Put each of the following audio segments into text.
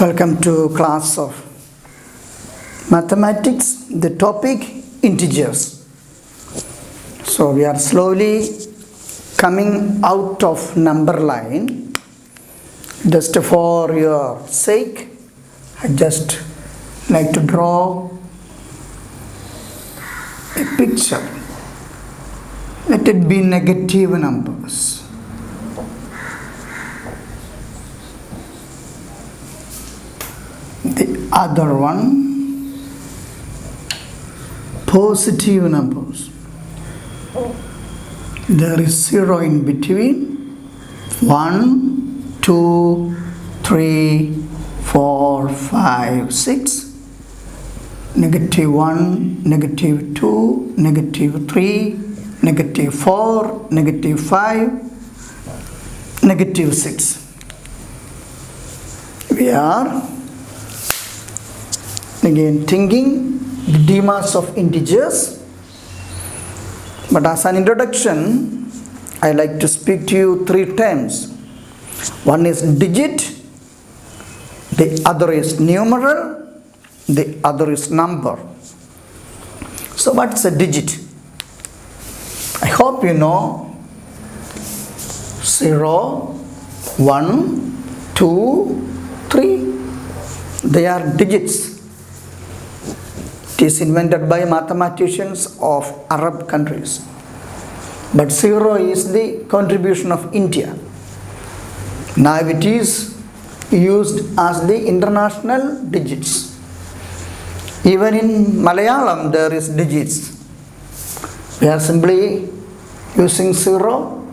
Welcome to class of mathematics, the topic integers. So we are slowly coming out of number line. Just for your sake, I just like to draw a picture. Let it be negative numbers. The other one, positive numbers. There is 0 in between. 1, 2, 3, 4, 5, 6. Negative 1, negative 2, negative 3, negative 4, negative 5, negative 6. We are again thinking the demas of integers, but as an introduction I like to speak to you 3 terms. One is digit, the other is numeral, the other is number. So what's a digit? I hope you know 0, 1, 2, 3. They are digits. It is invented by mathematicians of Arab countries. But 0 is the contribution of India. Now it is used as the international digits. Even in Malayalam there is digits. We are simply using 0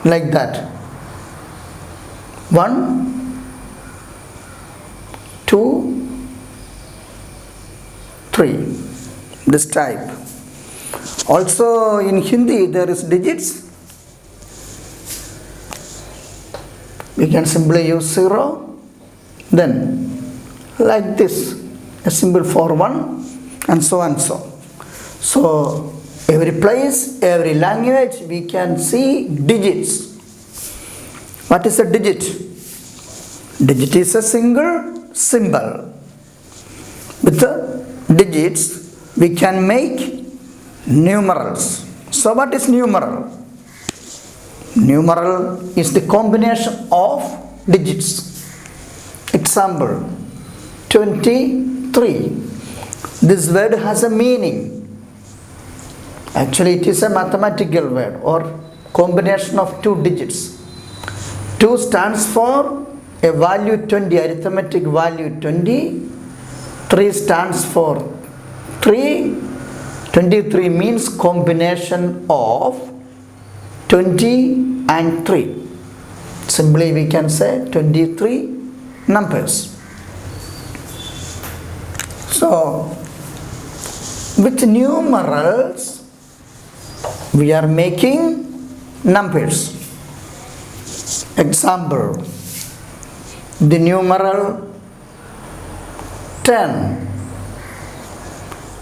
like that. 1, 2, 3, this type. Also in Hindi there is digits. We can simply use 0, then like this, a symbol for 1, and so and so. So every place, every language we can see digits. What is a digit? Digit is a single symbol. With the digits we can make numerals. So what is numeral? Numeral is the combination of digits. Example 23. This word has a meaning. Actually it is a mathematical word or combination of 2 digits. 2 stands for a value 20, arithmetic value 20. 3 stands for 3. 23 means combination of 20 and 3. Simply we can say 23 numbers. So with numerals we are making numbers. Example, the numeral 10.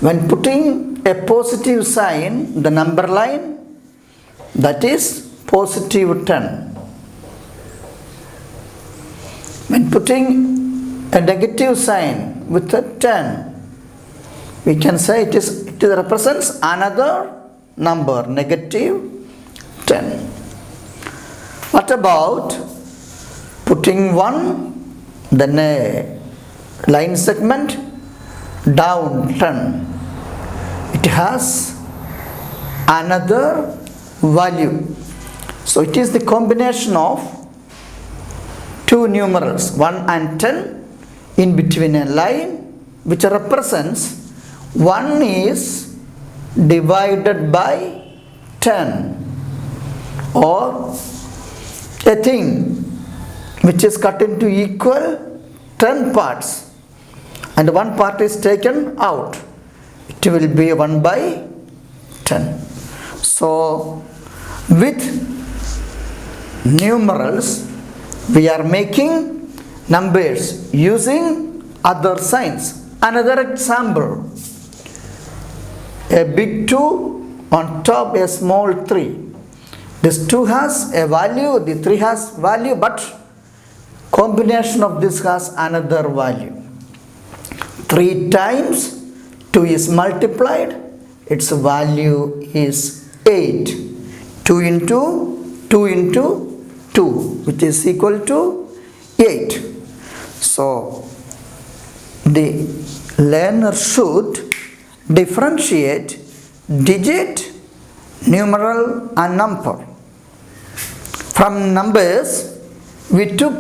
When putting a positive sign, the number line, that is positive 10. When putting a negative sign with a 10, we can say it represents another number, negative 10. What about putting 1, then a line segment down 10? It has another value. So it is the combination of 2 numerals 1 and 10 in between a line which represents 1 is divided by 10, or a thing which is cut into equal 10 parts and one part is taken out. It will be 1 by 10. So with numerals we are making numbers using other signs. Another example, a big 2 on top a small 3. This 2 has a value, the 3 has value, but combination of this has another value. 3 times 2 is multiplied, its value is 8. 2 into 2 into 2, which is equal to 8. So the learner should differentiate digit, numeral and number. From numbers we took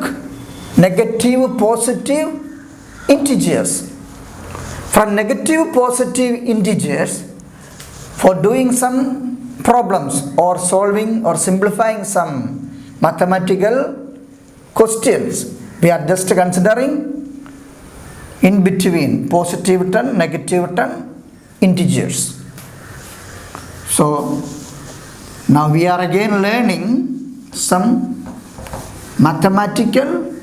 negative, positive integers. From negative, positive integers, for doing some problems or solving or simplifying some mathematical questions, we are just considering in between positive term, negative term, integers. So now we are again learning some mathematical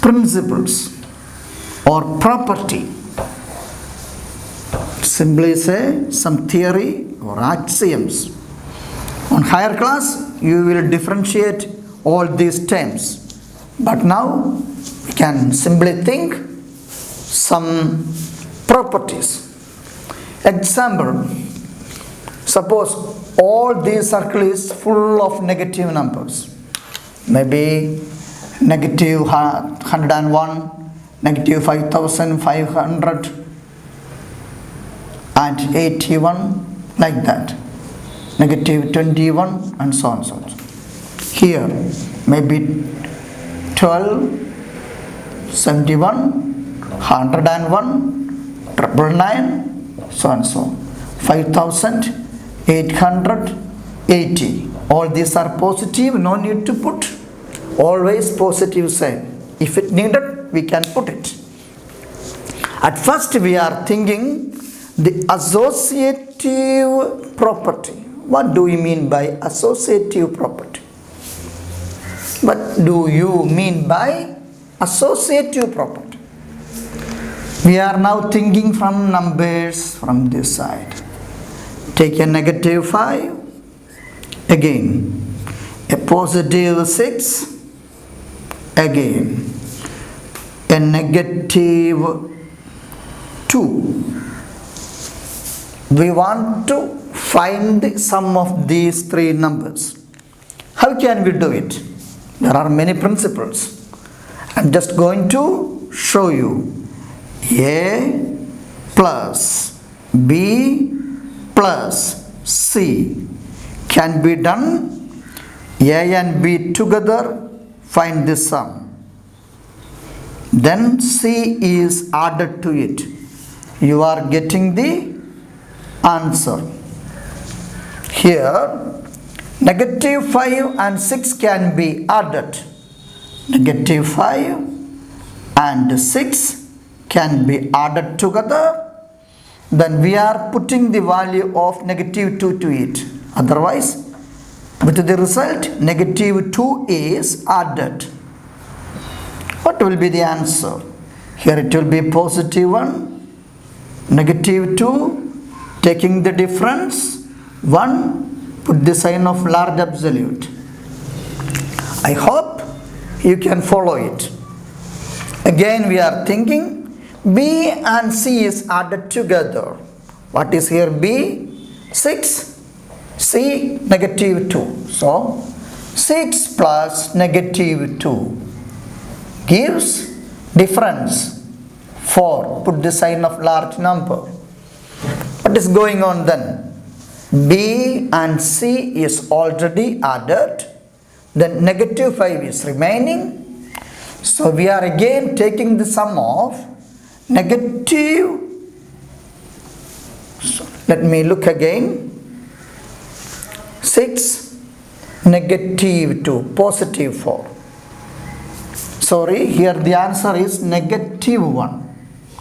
principles or property. Simply say some theory or axioms. On higher class you will differentiate all these terms, but now we can simply think some properties. Example, suppose all these circle is full of negative numbers, maybe negative 101, negative 5581, like that, negative 21 and so on, so on. Here maybe 12, 71, 101, 999, so and so, 5880. All these are positive, no need to put, always positive sign. If it needed, we can put it. At first we are thinking the associative property. What do we mean by associative property? What do you mean by associative property? We are now thinking from numbers from this side. Take a negative 5, again a positive 6, again a negative 2. We want to find the sum of these 3 numbers. How can we do it? There are many principles. I am just going to show you. A plus B plus C can be done. A and B together, find the sum. Then C is added to it. You are getting the answer. Here negative 5 and 6 can be added. Negative 5 and 6 can be added together. Then we are putting the value of negative 2 to it. Otherwise, with the result negative 2 is added. What will be the answer? Here it will be positive 1, negative 2, taking the difference 1, put the sign of large absolute. I hope you can follow it. Again we are thinking B and C is added together. What is here B? 6, C negative 2. So 6 plus negative 2 gives difference 4. Put the sign of large number. What is going on then? B and C is already added. Then negative 5 is remaining. So we are again taking the sum of negative. So let me look again. 6, negative 2, positive 4. Sorry, here the answer is negative 1.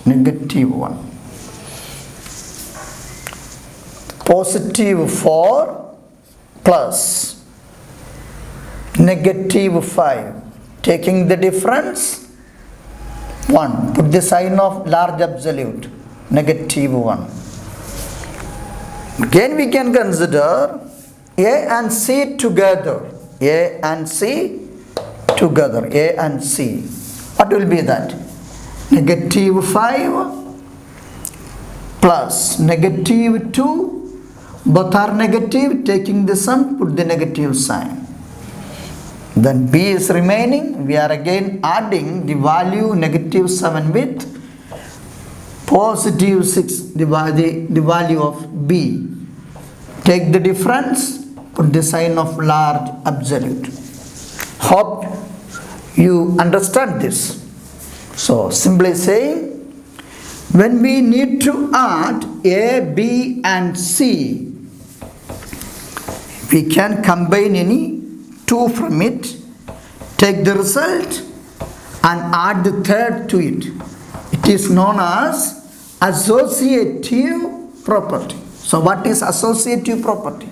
Negative 1. Positive 4 plus negative 5. Taking the difference 1. Put the sign of large absolute. Negative 1. Again we can consider A and C together. A and C together, A and C. What will be that? Negative 5 plus negative 2. Both are negative. Taking the sum, put the negative sign. Then B is remaining. We are again adding the value negative 7 with positive 6, the value of B. Take the difference, put the sign of large absolute. Hope you understand this. So simply saying, when we need to add A, B and C, we can combine any two from it, take the result and add the third to it. It is known as associative property. So what is associative property?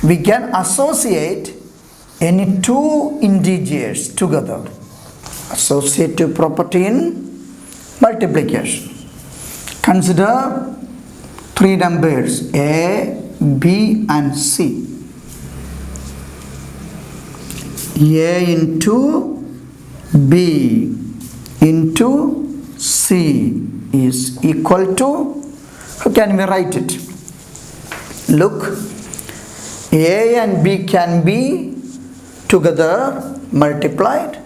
We can associate any two integers together. Associative property in multiplication. Consider three numbers A, B and C. A into B into C is equal to, how can we write it? Look, A and B can be together multiplied,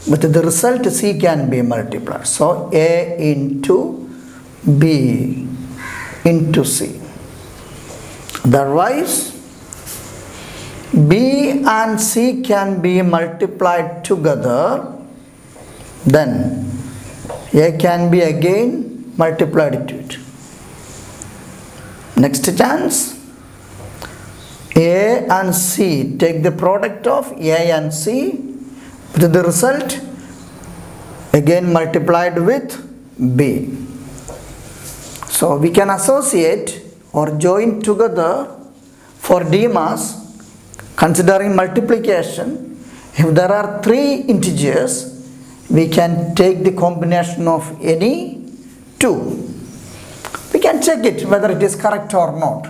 but the result C can be multiplied. So A into B into C. Otherwise, B and C can be multiplied together, then A can be again multiplied to it. Next chance, A and C, take the product of A and C, with the result again multiplied with B. So we can associate or join together for DMAS. Considering multiplication, if there are three integers, we can take the combination of any two. We can check it whether it is correct or not.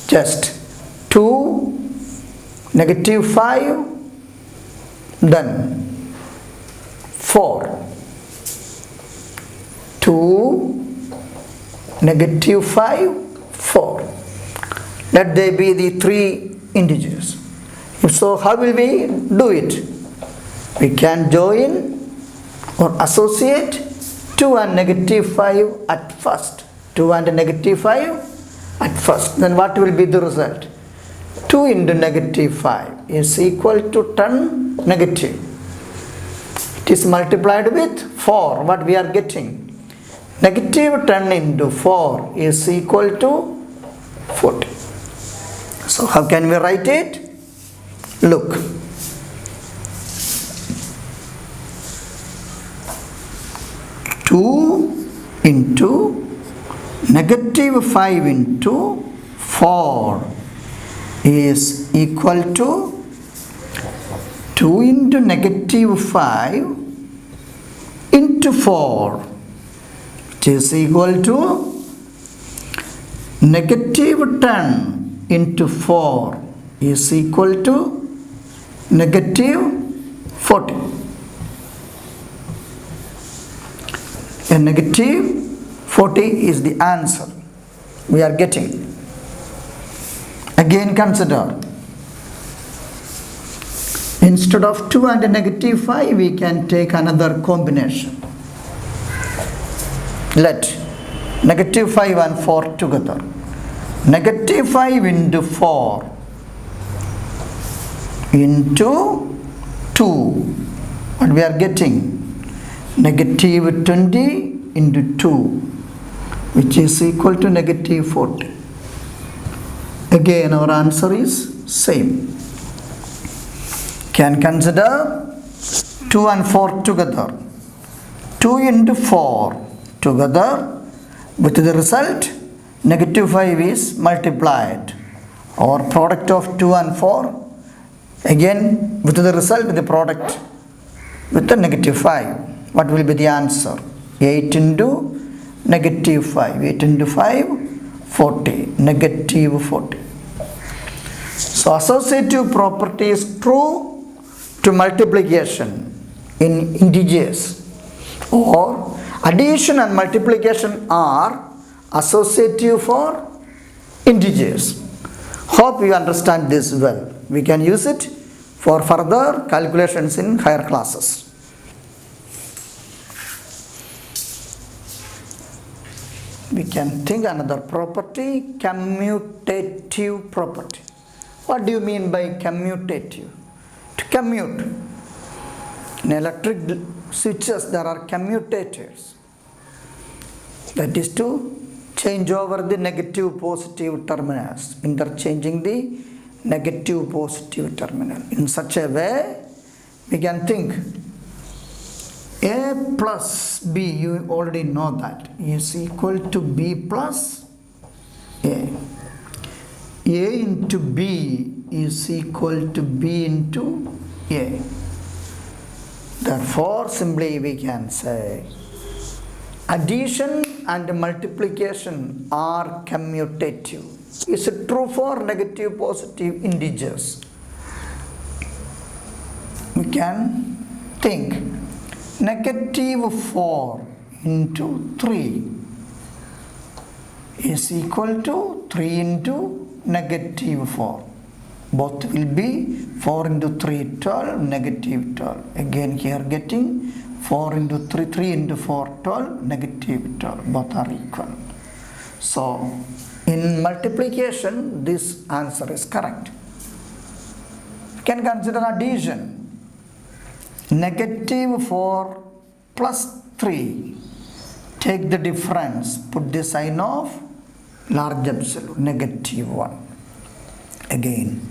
Just 2, negative 5, then 4. 2, negative 5, 4. Let they be the three integers. If so, how will we do it? We can join or associate 2 and negative 5 at first. 2 and negative 5 at first. Then what will be the result? 2 into negative 5 is equal to 10 negative. It is multiplied with 4. What we are getting? Negative 10 into 4 is equal to 40. So how can we write it? Look. Two into negative 5 into 4 is equal to 2 into negative 5 into 4, which is equal to negative 10 into 4 is equal to negative 40. A negative 40 is the answer we are getting. Again consider, instead of 2 and negative 5, we can take another combination. Let negative 5 and 4 together. Negative 5 into 4 into 2. What we are getting? Negative 20 into 2, which is equal to negative 40. Again our answer is same. Can consider 2 and 4 together. 2 into 4 together, with the result negative 5 is multiplied, or product of 2 and 4, again with the result with the product with the negative 5. What will be the answer? 8 into negative 5. 8 into 5, 40. Negative 40. So associative property is true to multiplication in integers, or addition and multiplication are associative for integers. Hope you understand this well. We can use it for further calculations in higher classes. We can think another property, commutative property. What do you mean by commutative? To commute. In electric switches there are commutators. That is to change over the negative positive terminals, interchanging the negative positive terminal. In such a way, we can think A plus B, you already know that, is equal to B plus A. A into B is equal to B into A. Therefore, simply we can say addition and multiplication are commutative. Is it true for negative positive integers? We can think negative 4 into 3 is equal to 3 into negative 4. Both will be 4 into 3, 12, negative 12. Again here getting 4 into 3, 3 into 4, 12, negative 12. Both are equal. So, in multiplication, this answer is correct. We can consider addition. Negative 4 plus 3. Take the difference. Put the sign of large absolute, negative 1. Again,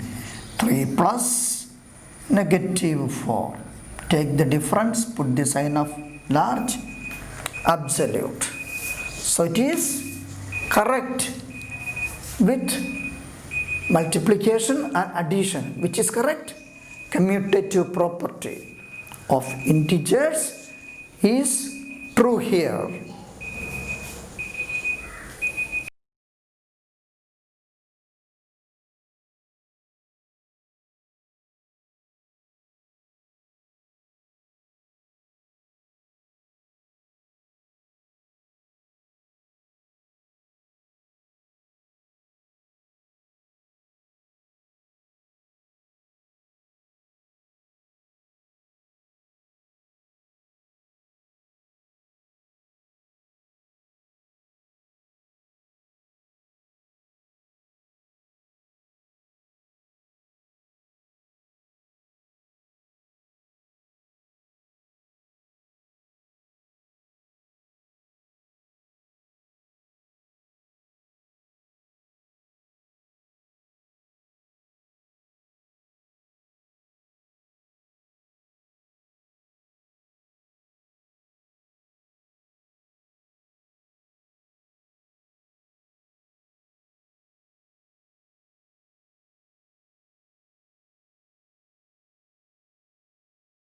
3 plus negative 4. Take the difference, put the sign of large absolute. So it is correct with multiplication and addition. Which is correct? Commutative property of integers is true here.